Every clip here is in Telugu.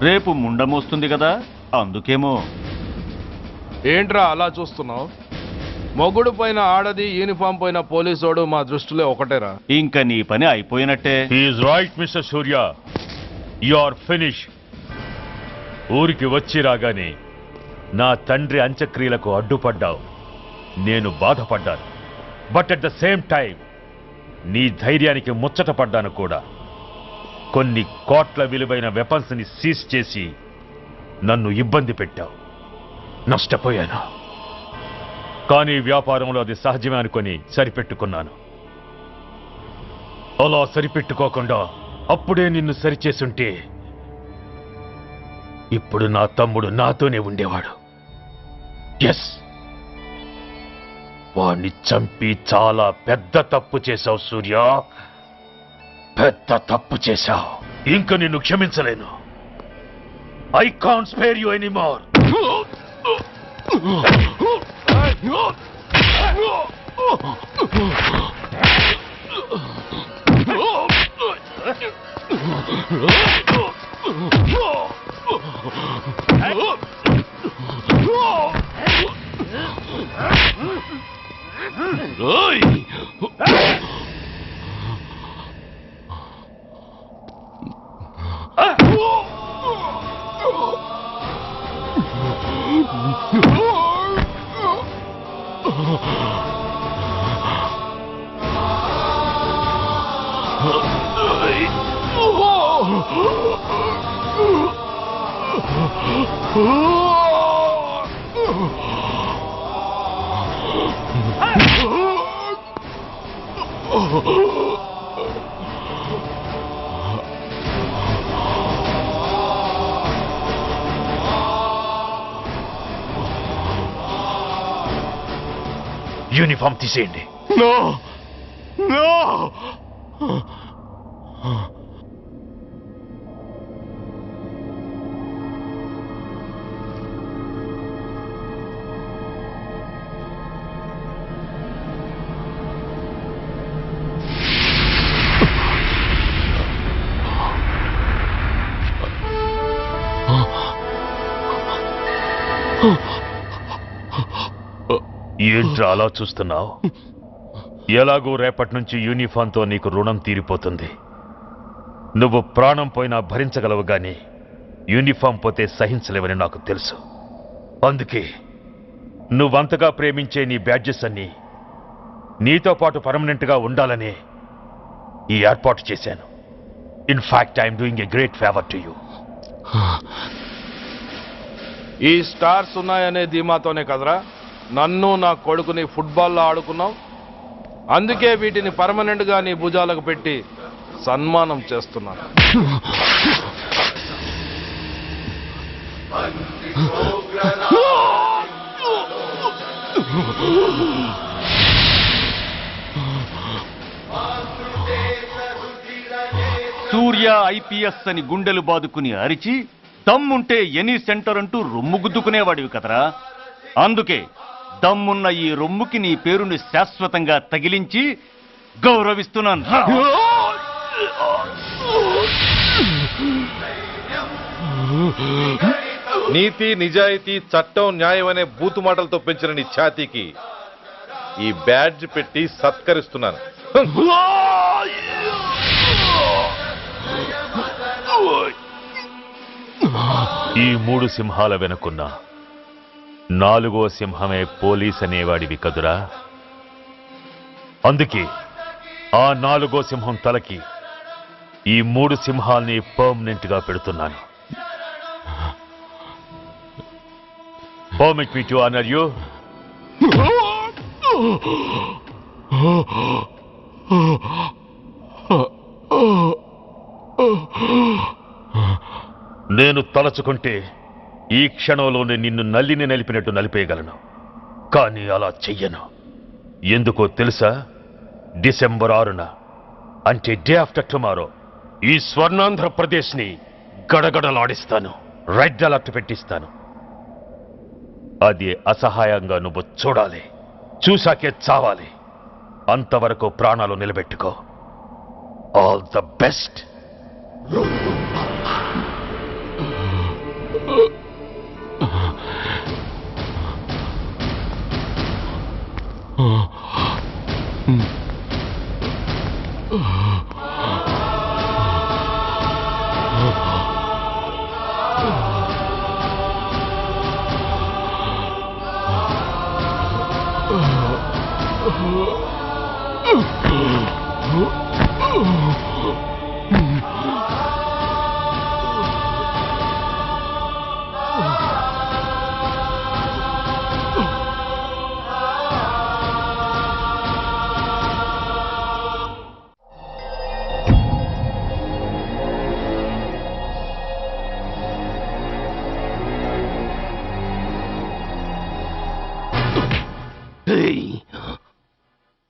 రేపు ముండమోస్తుంది కదా, అందుకేమో. ఏంట్రా అలా చూస్తున్నావు? మొగుడు పైన ఆడది, యూనిఫామ్ పైన పోలీసోడు మా దృష్టిలో ఒకటేరా. ఇంక నీ పని అయిపోయినట్టే. Is right mister Surya, you are finish. ఊరికి వచ్చి రాగానే నా తండ్రి అంత్యక్రియలకు అడ్డుపడ్డావు. నేను బాధపడ్డాను. But at the same time నీ ధైర్యానికి ముచ్చటపడ్డాను కూడా. కొన్ని కోట్ల విలువైన వెపన్స్ ని సీజ్ చేసి నన్ను ఇబ్బంది పెట్టావు. నష్టపోయాను. కానీ వ్యాపారంలో అది సహజమే అనుకొని సరిపెట్టుకున్నాను. అలా సరిపెట్టుకోకుండా అప్పుడే నిన్ను సరిచేసుంటే ఇప్పుడు నా తమ్ముడు నాతోనే ఉండేవాడు. ఎస్, వాణ్ణి చంపి చాలా పెద్ద తప్పు చేశావు సూర్య. పెద్ద తప్పు చేశావు. ఇంక నిన్ను క్షమించలేను. I can't spare you anymore. Uniform తీసేయండి. No no. ఏంట్రా అలా చూస్తున్నావు? ఎలాగూ రేపటి నుంచి యూనిఫామ్తో నీకు రుణం తీరిపోతుంది. నువ్వు ప్రాణం పోయినా భరించగలవు గాని యూనిఫామ్ పోతే సహించలేవని నాకు తెలుసు. అందుకే నువ్వంతగా ప్రేమించే నీ బ్యాడ్జెస్ అన్నీ నీతో పాటు పర్మనెంట్గా ఉండాలని ఈ ఏర్పాటు చేశాను. In fact I'm doing a great favour to you. ఈ స్టార్స్ ఉన్నాయనే ధీమాతోనే కదరా నన్ను నా కొడుకుని ఫుట్బాల్లో ఆడుకున్నావు. అందుకే వీటిని పర్మనెంట్ గా నీ భుజాలకు పెట్టి సన్మానం చేస్తున్నాను. సూర్య ఐపీఎస్ అని గుండెలు బాదుకుని అరిచి దమ్ముంటే ఎనీ సెంటర్ అంటూ రొమ్ము గుద్దుకునేవాడివి కదరా. అందుకే దమ్మున్న ఈ రొమ్ముకి నీ పేరుని శాశ్వతంగా తగిలించి గౌరవిస్తున్నాను. నీతి, నిజాయితీ, చట్టం, న్యాయం అనే బూతు మాటలతో పెంచిన నీ ఛాతీకి ఈ బ్యాడ్జ్ పెట్టి సత్కరిస్తున్నాను. ఈ 3 సింహాల వెనుకున్న 4వ సింహమే పోలీస్ అనేవాడివి కదురా. అందుకే ఆ 4వ సింహం తలకి ఈ 3 సింహాల్ని పర్మనెంట్ గా పెడుతున్నాను. Permit me to honour you. నేను తలచుకుంటే ఈ క్షణంలోనే నిన్ను నల్లిని నలిపినట్టు నలిపేయగలను. కానీ అలా చెయ్యను. ఎందుకో తెలుసా? డిసెంబర్ 6న అంటే డే ఆఫ్టర్ టుమారో ఈ స్వర్ణాంధ్రప్రదేశ్ని గడగడలాడిస్తాను. రెడ్ అలర్ట్ పెట్టిస్తాను. అది అసహాయంగా నువ్వు చూడాలి. చూశాకే చావాలి. అంతవరకు ప్రాణాలు నిలబెట్టుకో. All the best.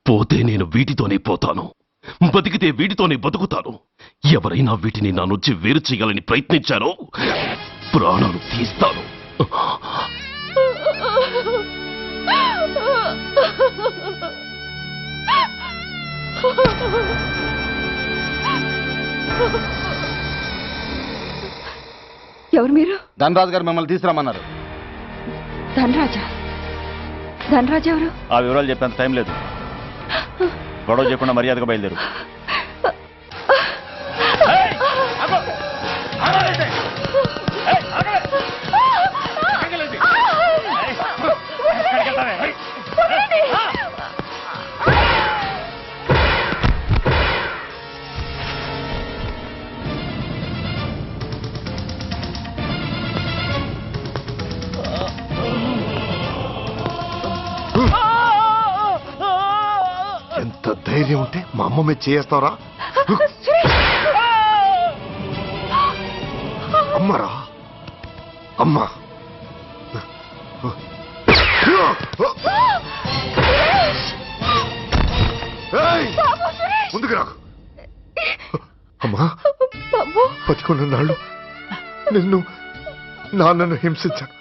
పోతే నేను వీటితోనే పోతాను, బతికితే వీటితోనే బతుకుతాను. ఎవరైనా వీటిని నా నుంచి వేరు చేయాలని ప్రయత్నించారో ప్రాణాలు తీస్తాను. ఎవరు మీరు? ధనరాజు గారు మిమ్మల్ని తీసుకురామన్నారు. ధనరాజా? ధనరాజు ఎవరు? ఆ వివరాలు చెప్పేంత టైం లేదు. గొడవ చేయకుండా మర్యాదగా బయలుదేరు. ఎంత ధైర్యం ఉంటే మా అమ్మ మీద చేస్తావరా? అమ్మరా అమ్మా, ముందుకు రాకు. అమ్మా, బతికున్న నాళ్ళు నిన్ను నాన్నను హింసించాను.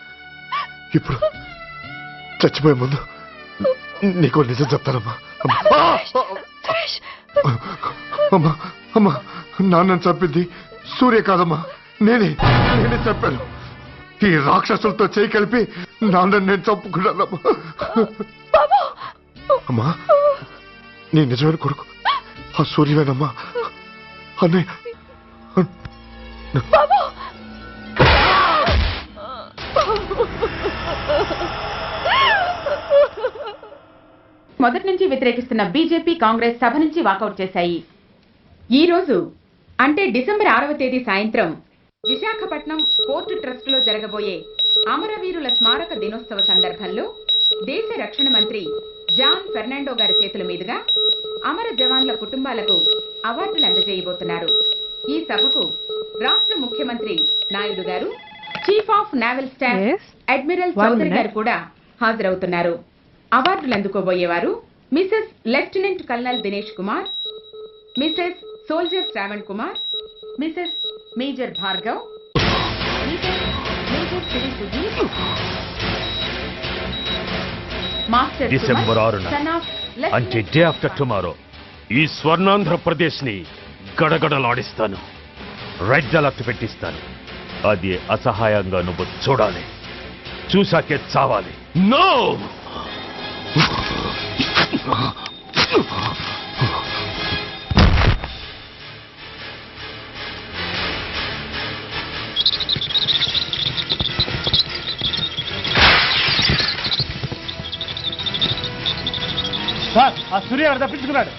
ఇప్పుడు చచ్చిపోయే ముందు నీకో నిజం చెప్తానమ్మా. అమ్మా అమ్మా, నాన్నను చంపింది సూర్య కాదమ్మా, నేనే చెప్పాను. ఈ రాక్షసులతో చేయి కలిపి నాన్నని నేను చంపుకున్నానమ్మా. అమ్మా, నీ నిజమైన కొడుకు ఆ సూర్యవేనమ్మా. అన్నయ్య మొదటి నుంచి వ్యతిరేకిస్తున్న బీజేపీ, కాంగ్రెస్ సభ నుంచి వాకౌట్ చేశాయి. ఈ రోజు అంటే డిసెంబర్ 6వ తేదీ సాయంత్రం విశాఖపట్నం పోర్టు ట్రస్ట్ లో జరగబోయే అమరవీరుల స్మారక దినోత్సవ సందర్భంలో దేశ రక్షణ మంత్రి జాన్ ఫెర్నాండో గారి చేతుల మీదుగా అమర జవాన్ల కుటుంబాలకు అవార్డులు అందజేయబోతున్నారు. ఈ సభకు రాష్ట్ర ముఖ్యమంత్రి నాయుడు గారు, chief of naval staff admiral Chaudhary గారు కూడా హాజరవుతున్నారు. అవార్డులు అందుకోబోయేవారు Mrs lieutenant colonel Dinesh Kumar, Mrs soldier Shravan Kumar, Mrs major Bhargav, Mrs major Shri Sujith, master December 6న అంటే డే ఆఫ్టర్ టుమారో ఈ స్వర్ణాంధ్రప్రదేశ్ ని గడగడలాడిస్తాను. రెడ్ అలర్ట్ పెట్టిస్తాను. అది అసహాయంగా నువ్వు చూడాలి, చూసాకే చావాలి. నో! సార్, ఆ సూర్య గారు తప్పించుకున్నాడు.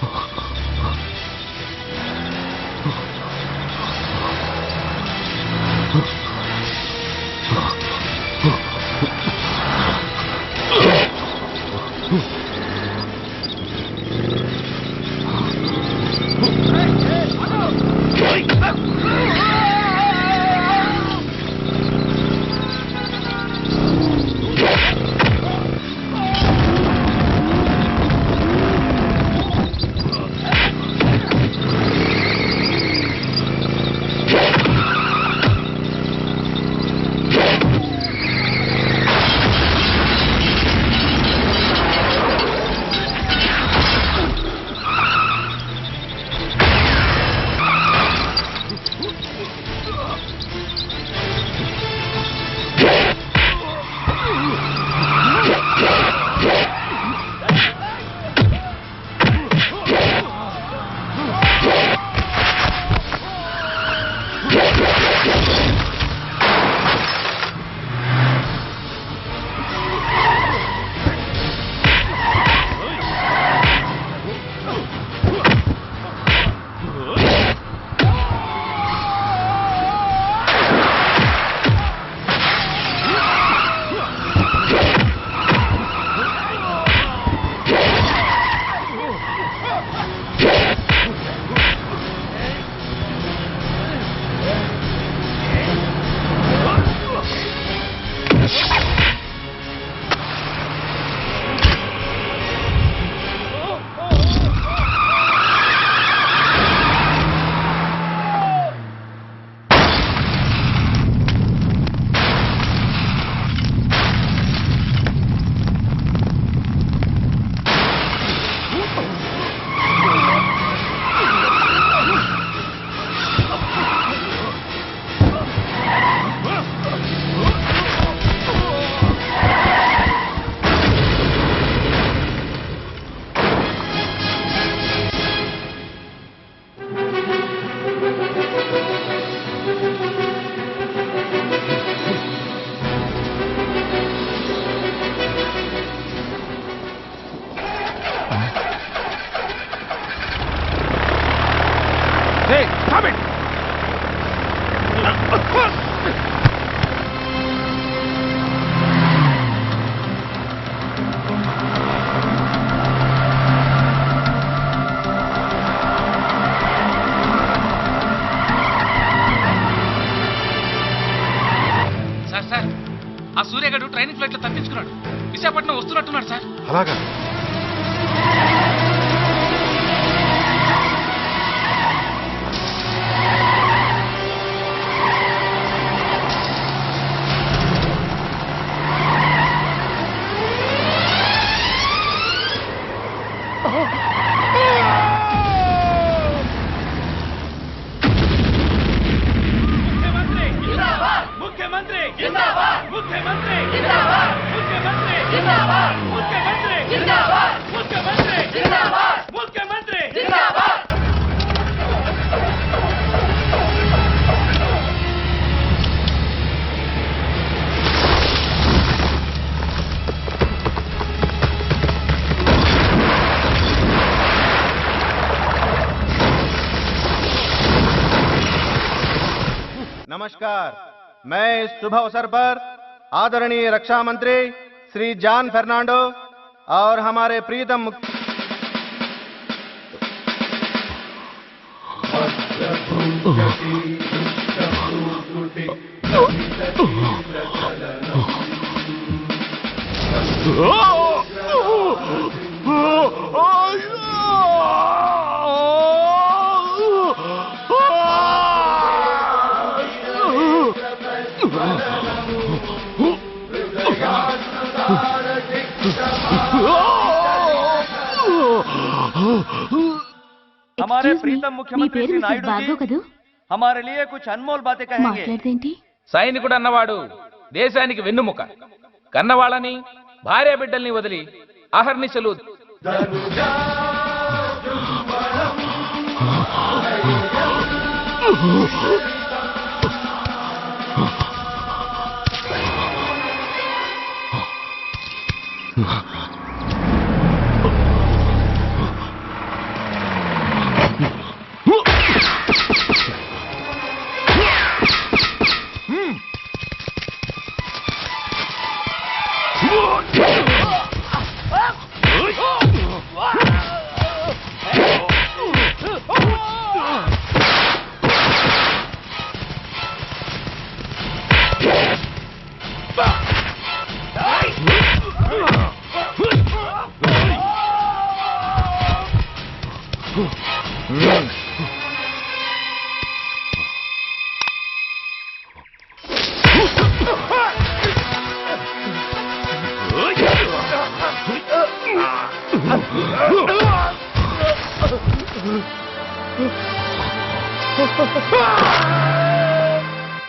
సార్ సార్ ఆ సూర్యగాడు ట్రైనింగ్ ఫ్లైట్ లో తప్పించుకున్నాడు. విశాఖపట్నం వస్తున్నట్టున్నాడు సార్. అలాగా? नमस्कार, मैं इस शुभ अवसर पर आदरणीय रक्षा मंत्री श्री जॉन फर्नांडो और हमारे प्रीतम हमारे प्रीतम मुख्यमंत्री श्री नायडू जी हमारे लिए कुछ अनमोल बातें कहेंगे. సైనికుడు అన్నవాడు దేశానికి వెన్నుముక. కన్నవాళ్ళని భార్య బిడ్డల్ని వదిలి అహర్నిశలు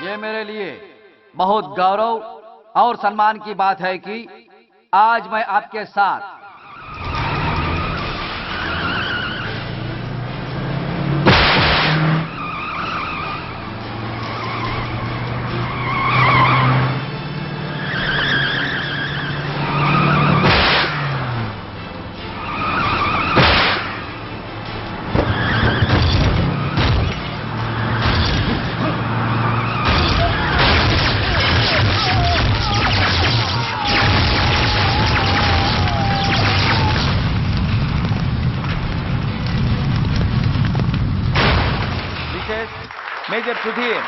ये मेरे लिए बहुत गौरव और सम्मान की बात है कि आज मैं आपके साथ major Sudhir.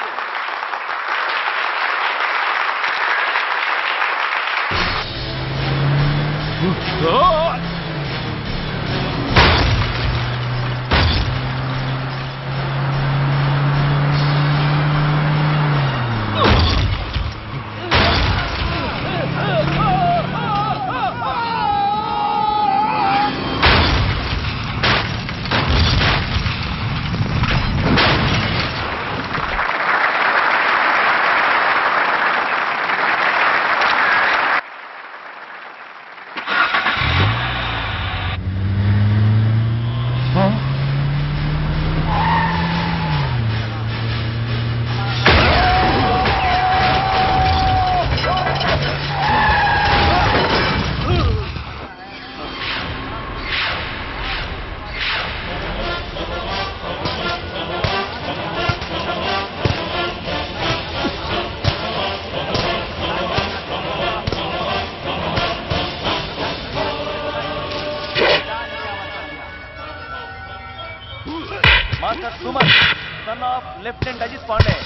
Master Suman, son of Lieutenant Ajit Pandey.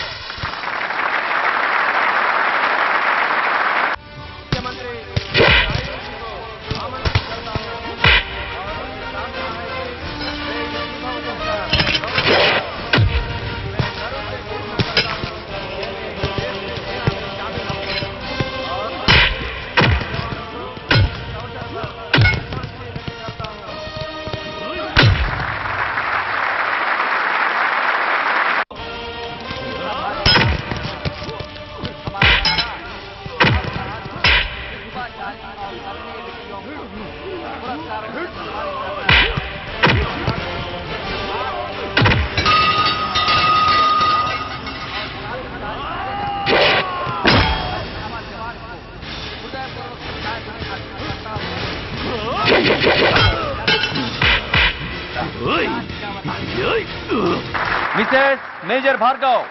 Mrs major Bhargav.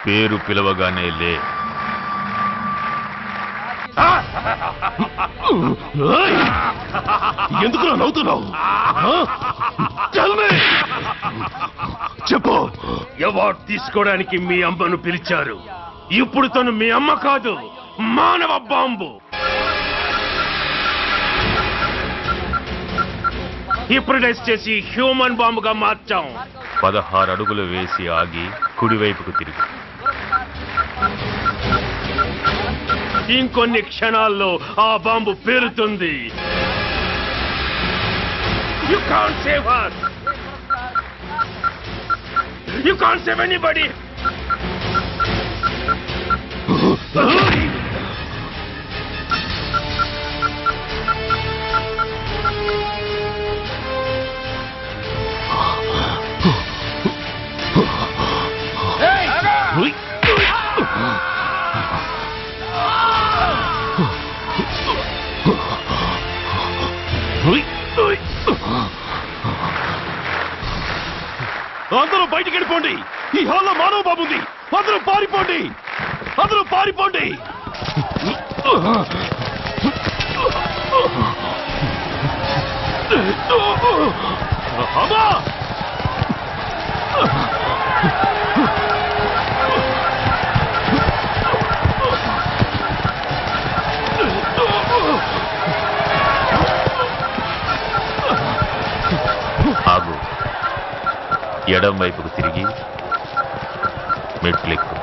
పేరు పిలవగానే లే. ఎందుకు నవ్వుతున్నావు? చెప్పు. అవార్డు తీసుకోవడానికి మీ అమ్మను పిలిచారు. ఇప్పుడు తను మీ అమ్మ కాదు, మానవ బాంబు. హిప్రటైజ్ చేసి హ్యూమన్ బాంబుగా మార్చాం. 16 అడుగులు వేసి ఆగి కుడివైపుకు తిరిగి. ఇంకొన్ని క్షణాల్లో ఆ bomb పేలుతుంది. You can't save us. You can't save anybody. అందరూ బయటికి వెళ్ళిపోండి. ఈ హాల్లో మానవ బాబు ఉంది. అందరూ పారిపోండి. అందరూ పారిపోండి. అమ్మా! ఆగు. ఎడం వైపుకు తిరిగి మెట్లెక్కు.